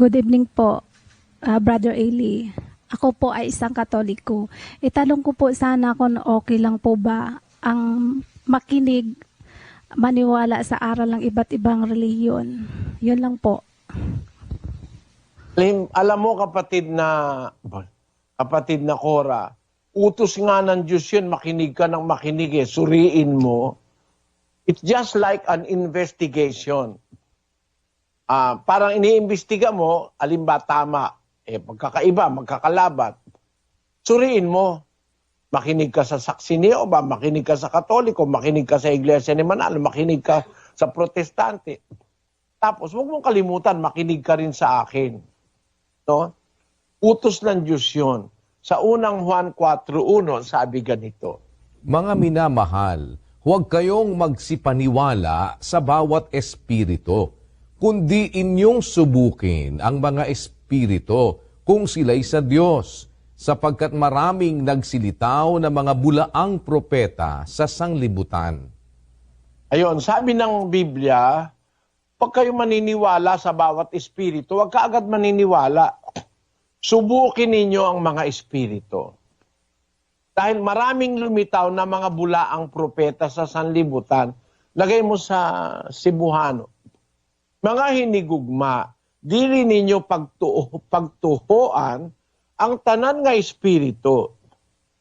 Good evening po, Brother Eli. Ako po ay isang Katoliko. Itanong ko po sana kung okay lang po ba ang makinig, maniwala sa aral ng iba't ibang relihiyon. Yun lang po. Alam mo kapatid na Cora, utos nga ng Diyos yun, makinig ka ng makinig suriin mo. It's just like an investigation. Parang iniimbestiga mo, alin ba tama, magkakaiba, magkakalabat. Suriin mo, makinig ka sa Saksi ni Jehovah, makinig ka sa Katoliko, makinig ka sa Iglesia ni Manalo, makinig ka sa Protestante. Tapos, huwag mong kalimutan, makinig ka rin sa akin. No? Utos ng Diyos yun. Sa unang Juan 4:1, sabi ganito, Mga minamahal, huwag kayong magsipaniwala sa bawat espiritu, kundi inyong subukin ang mga espiritu kung sila'y sa Diyos, sapagkat maraming nagsilitaw na mga bulaang propeta sa sanglibutan. Ayun, sabi ng Biblia, huwag kayong maniniwala sa bawat espiritu, huwag ka agad maniniwala. Subukin ninyo ang mga espiritu. Dahil maraming lumitaw na mga bulaang propeta sa sanlibutan, lagay mo sa Cebuano. Mga hinigugma, dili ninyo pagtuhoan ang tanan nga espiritu,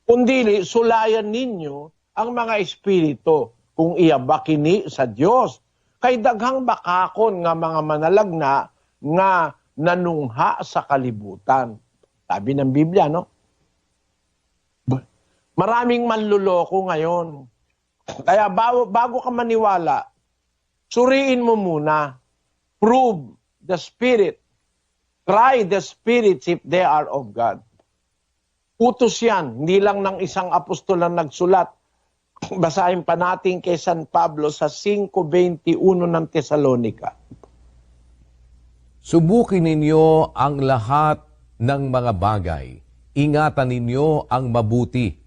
kundi sulayan ninyo ang mga espiritu kung iya ba kini sa Dios. Kay daghang bakakon nga mga manalagna nga nanungha sa kalibutan. Sabi ng Biblia, no? Maraming manluloko ngayon. Kaya bago ka maniwala, suriin mo muna. Prove the Spirit. Try the spirits if they are of God. Utos yan. Hindi lang ng isang apostol ang nagsulat. Basahin pa natin kay San Pablo sa 5:21 ng Tesalonica. Subukin ninyo ang lahat ng mga bagay. Ingatan ninyo ang mabuti.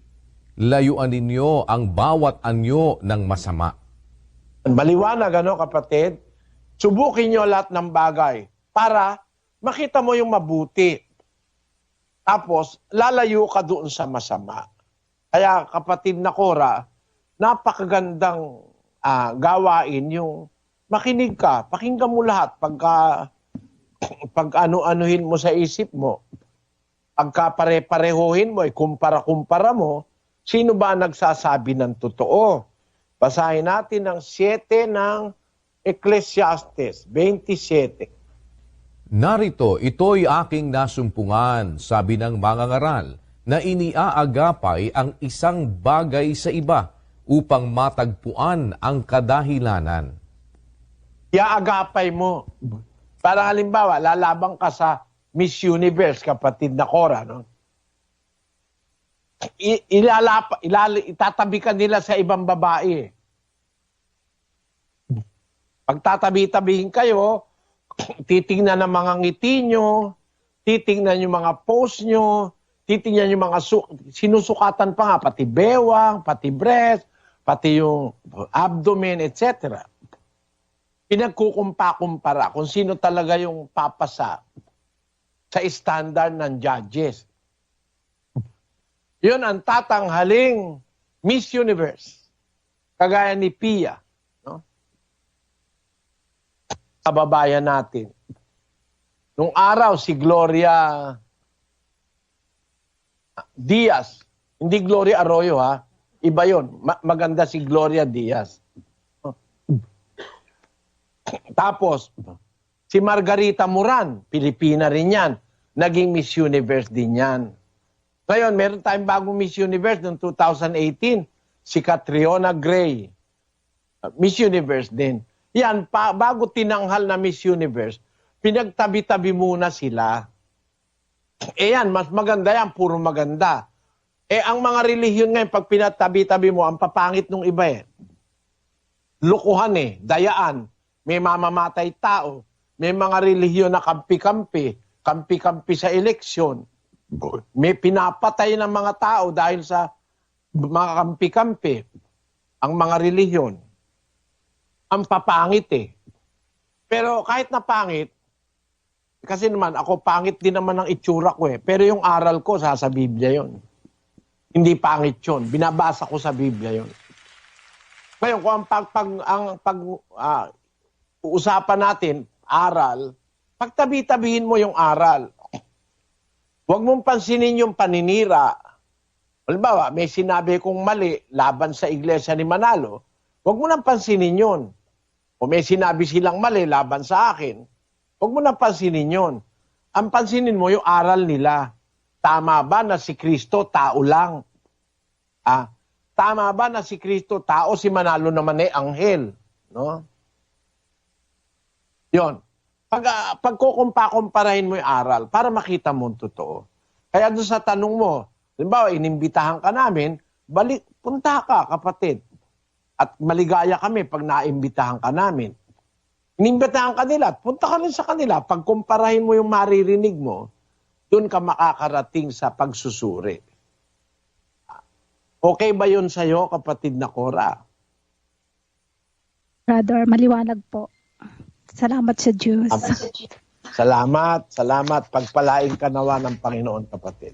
Layuan ninyo ang bawat anyo ng masama. Maliwanag, kapatid? Subukin nyo lahat ng bagay para makita mo yung mabuti. Tapos, lalayo ka doon sa masama. Kaya, kapatid na Cora, napakagandang gawain yung makinig ka. Pakinggan mo lahat pag ano-anuhin mo sa isip mo. Pagka pare-parehuhin mo, kumpara-kumpara mo, sino ba nagsasabi ng totoo? Basahin natin ang 7 ng Ecclesiastes 27. Narito, ito'y aking nasumpungan, sabi ng mangangaral, na iniaagapay ang isang bagay sa iba upang matagpuan ang kadahilanan. Iaagapay mo. Para halimbawa, lalabang ka sa Miss Universe, kapatid na Cora, no? Itatabi ka nila sa ibang babae. Pagtatabi-tabihin kayo, titingnan ang mga ngiti nyo, titingnan yung mga pose nyo, titingnan yung mga sinusukatan pa nga, pati bewang, pati breast, pati yung abdomen, etc. Pinagkukumpa-kumpara kung sino talaga yung papasa sa standard ng judges. Yun ang tatanghaling Miss Universe, kagaya ni Pia. Kababayan natin. Nung araw, si Gloria Diaz. Hindi Gloria Arroyo, ha? Iba yun. Maganda si Gloria Diaz. Tapos, si Margarita Moran, Pilipina rin yan. Naging Miss Universe din yan. Ngayon, meron tayong bagong Miss Universe noong 2018. Si Catriona Gray. Miss Universe din. Yan, bago tinanghal na Miss Universe, pinagtabi-tabi muna sila. Yan, mas maganda yan, puro maganda. Ang mga relihiyon ngayon, pag pinatabi-tabi mo, ang papangit nung iba lukuhan dayaan, may mamamatay tao, may mga relihiyon na kampi-kampi sa eleksyon, may pinapatay ng mga tao dahil sa mga kampi-kampi, ang mga relihiyon. Ang papangit Pero kahit na pangit, kasi naman ako pangit din naman ang itsura ko eh. Pero yung aral ko sa Biblia yon. Hindi pangit yun. Binabasa ko sa Biblia yon. Ngayon, kung usapan natin, aral, pagtabi-tabihin mo yung aral. Huwag mong pansinin yung paninira. Halimbawa, may sinabi kong mali laban sa iglesia ni Manalo, huwag mo nang pansinin yun. O may sinabi silang mali laban sa akin, huwag mo nang pansinin yun. Ang pansinin mo yung aral nila. Tama ba na si Kristo tao lang? Tama ba na si Kristo tao, si Manalo naman anghel? No? Yon. Pagkukumparahin mo yung aral para makita mo ang totoo. Kaya doon sa tanong mo, halimbawa, inimbitahan ka namin, punta ka, kapatid. At maligaya kami pag naimbitahan ka namin. Inimbitahan ka nila, punta ka rin sa kanila. Pagkumparahin mo yung maririnig mo, doon ka makakarating sa pagsusuri. Okay ba yun sa'yo, kapatid na Cora? Brother, maliwanag po. Salamat sa Diyos. Salamat. Pagpalain ka nawa ng Panginoon, kapatid.